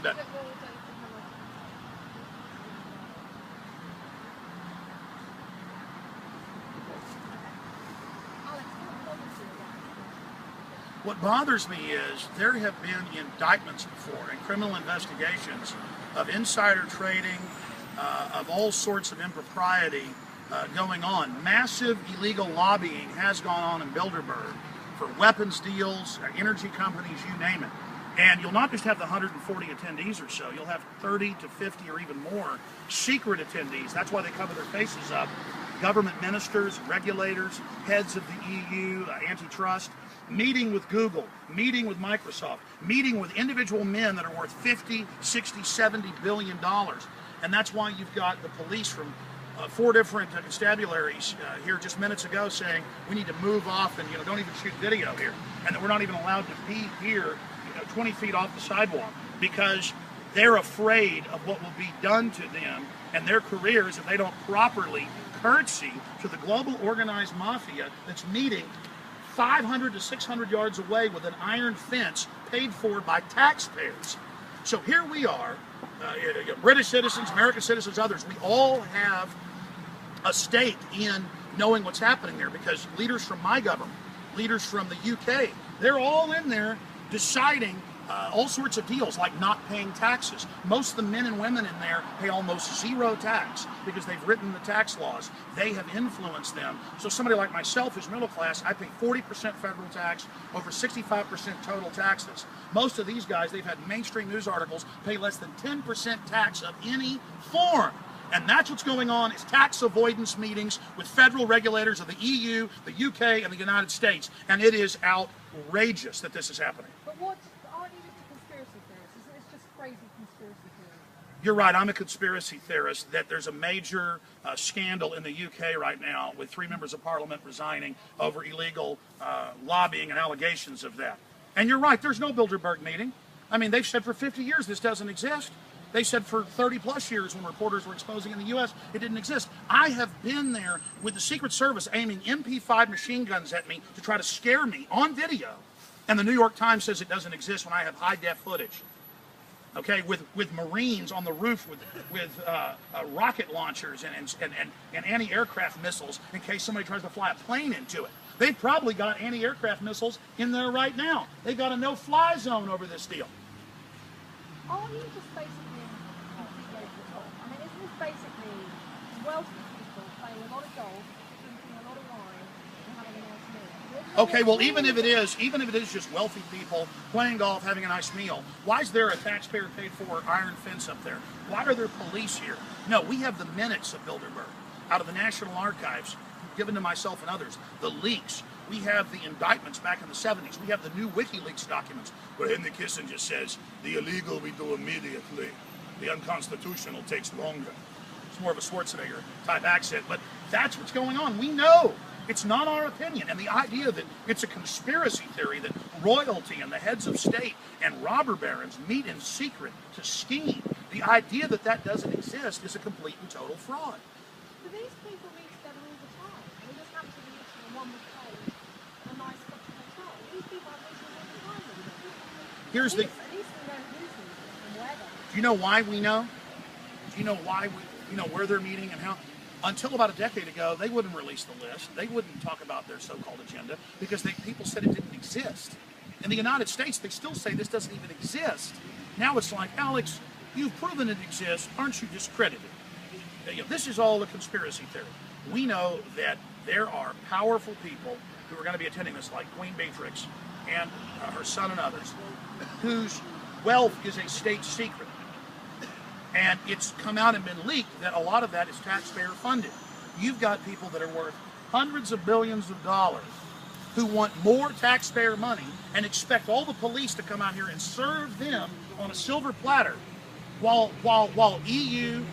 bet. What bothers me is there have been indictments before and criminal investigations of insider trading, of all sorts of impropriety going on. Massive illegal lobbying has gone on in Bilderberg for weapons deals, energy companies, you name it. And you'll not just have the 140 attendees or so, you'll have 30 to 50 or even more secret attendees. That's why they cover their faces up. Government ministers, regulators, heads of the EU, antitrust, meeting with Google, meeting with Microsoft, meeting with individual men that are worth 50, 60, 70 billion dollars. And that's why you've got the police from 4 different constabularies here just minutes ago saying we need to move off and don't even shoot video here, and that we're not even allowed to be here 20 feet off the sidewalk because they're afraid of what will be done to them and their careers if they don't properly curtsy to the global organized mafia that's meeting 500 to 600 yards away with an iron fence paid for by taxpayers. So here we are, British citizens, American citizens, others, we all have a stake in knowing what's happening there because leaders from my government, leaders from the UK, they're all in there deciding all sorts of deals like not paying taxes. Most of the men and women in there pay almost zero tax because they've written the tax laws. They have influenced them. So somebody like myself who's middle class, I pay 40% federal tax, over 65% total taxes. Most of these guys, they've had mainstream news articles, pay less than 10% tax of any form. And that's what's going on is tax avoidance meetings with federal regulators of the EU, the UK, and the United States. And it is outrageous that this is happening. But what, aren't you just a conspiracy theorist? Isn't this just crazy conspiracy theory? You're right, I'm a conspiracy theorist that there's a major scandal in the UK right now with 3 members of parliament resigning over illegal lobbying and allegations of that. And you're right, there's no Bilderberg meeting. I mean, they've said for 50 years this doesn't exist. They said for 30 plus years when reporters were exposing in the US, it didn't exist. I have been there with the Secret Service aiming MP5 machine guns at me to try to scare me on video. And the New York Times says it doesn't exist when I have high-def footage. Okay, with Marines on the roof with rocket launchers and anti-aircraft missiles in case somebody tries to fly a plane into it. They've probably got anti-aircraft missiles in there right now. They've got a no-fly zone over this deal. Aren't you just basically I mean, isn't this basically wealthy people playing a lot of golf, drinking a lot of wine, and having a nice meal? Okay, well, even if it is just wealthy people playing golf, having a nice meal, why is there a taxpayer paid for iron fence up there? Why are there police here? No, we have the minutes of Bilderberg out of the National Archives given to myself and others, the leaks. We have the indictments back in the 70s. We have the new WikiLeaks documents where Henry Kissinger says, the illegal we do immediately. The unconstitutional takes longer. It's more of a Schwarzenegger type accent, but that's what's going on. We know. It's not our opinion. And the idea that it's a conspiracy theory that royalty and the heads of state and robber barons meet in secret to scheme, the idea that that doesn't exist is a complete and total fraud. Do these people meet together all the time? I mean, this happens to be the one with paid a nice cup of hotel. These people have meetings all the time. Here's the... Do you know why we know? Do you know why where they're meeting and how? Until about a decade ago, they wouldn't release the list. They wouldn't talk about their so-called agenda because people said it didn't exist. In the United States, they still say this doesn't even exist. Now it's like, Alex, you've proven it exists. Aren't you discredited? This is all a conspiracy theory. We know that there are powerful people who are going to be attending this, like Queen Beatrix and her son and others, whose wealth is a state secret. And it's come out and been leaked that a lot of that is taxpayer funded. You've got people that are worth hundreds of billions of dollars who want more taxpayer money and expect all the police to come out here and serve them on a silver platter while EU,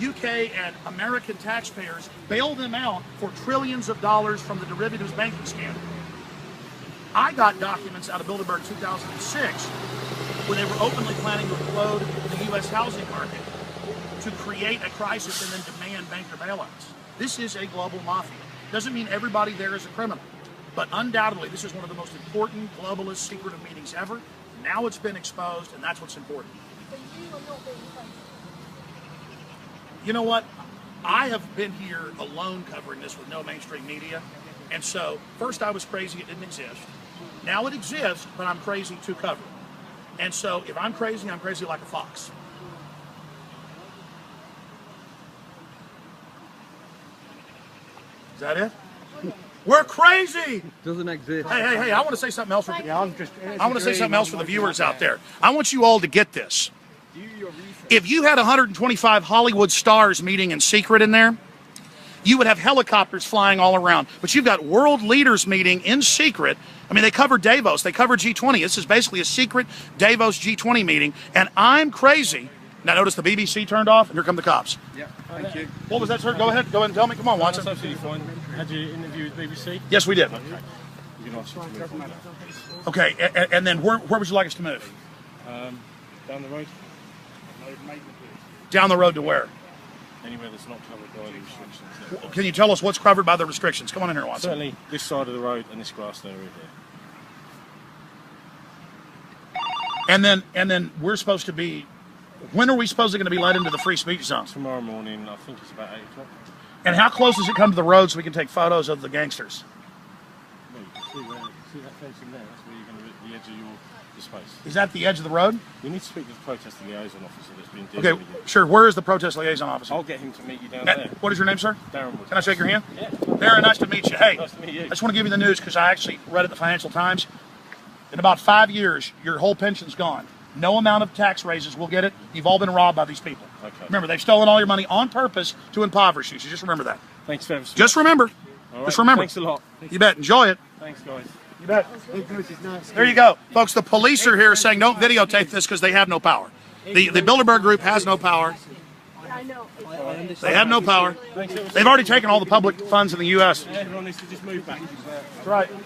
UK, and American taxpayers bail them out for trillions of dollars from the derivatives banking scandal. I got documents out of Bilderberg 2006 where they were openly planning to implode the U.S. housing market to create a crisis and then demand banker bailouts. This is a global mafia. Doesn't mean everybody there is a criminal, but undoubtedly this is one of the most important globalist secretive meetings ever. Now it's been exposed, and that's what's important. So you are not being faithful. You know what? I have been here alone covering this with no mainstream media. And so, first I was crazy it didn't exist. Now it exists, but I'm crazy to cover it. And so, if I'm crazy like a fox. Is that it? We're crazy! Doesn't exist. Hey, I want to say something else for Thank the, you. I want to say something else for the viewers out there. I want you all to get this. If you had 125 Hollywood stars meeting in secret in there, you would have helicopters flying all around. But you've got world leaders meeting in secret. I mean, they cover Davos. They cover G20. This is basically a secret Davos G20 meeting. And I'm crazy. Now, notice the BBC turned off, and here come the cops. Yeah, thank you. What was that, sir? Go ahead and tell me. Come on, Watson. That's absolutely fine. Had you interviewed BBC? Yes, we did. Okay. You can ask us to move on now. Okay, and then where would you like us to move? Down the road? Down the road to where? Anywhere that's not covered by the restrictions. Can you tell us what's covered by the restrictions? Come on in here, Watson. Certainly this side of the road and this grass area here. And then we're supposed to be. When are we supposed to be let into the free speech zone? Tomorrow morning, I think it's about 8 o'clock. And how close does it come to the road so we can take photos of the gangsters? Well, you can see that fence in there? That's where you're going to be at the edge of your space. Is that the edge of the road? You need to speak to the protest liaison officer that's been dealing Okay, with you. sure. Where is the protest liaison officer? I'll get him to meet you down there. What is your name, sir? Darren Wood. Can I shake your hand? Yeah. Darren, nice to meet you. Hey, Nice to meet you. I just want to give you the news because I actually read it in the Financial Times. In about 5 years, your whole pension's gone. No amount of tax raises will get it. You've all been robbed by these people. Okay. Remember, they've stolen all your money on purpose to impoverish you. So just remember that. Thanks very much. Just remember. All right. Just remember. Thanks a lot. You bet. Enjoy it. Thanks, guys. You bet. There you go. Folks, the police are here saying don't videotape this because they have no power. The Bilderberg group has no power. I know. They have no power. They've already taken all the public funds in the U.S. Everyone needs to just move back. That's right.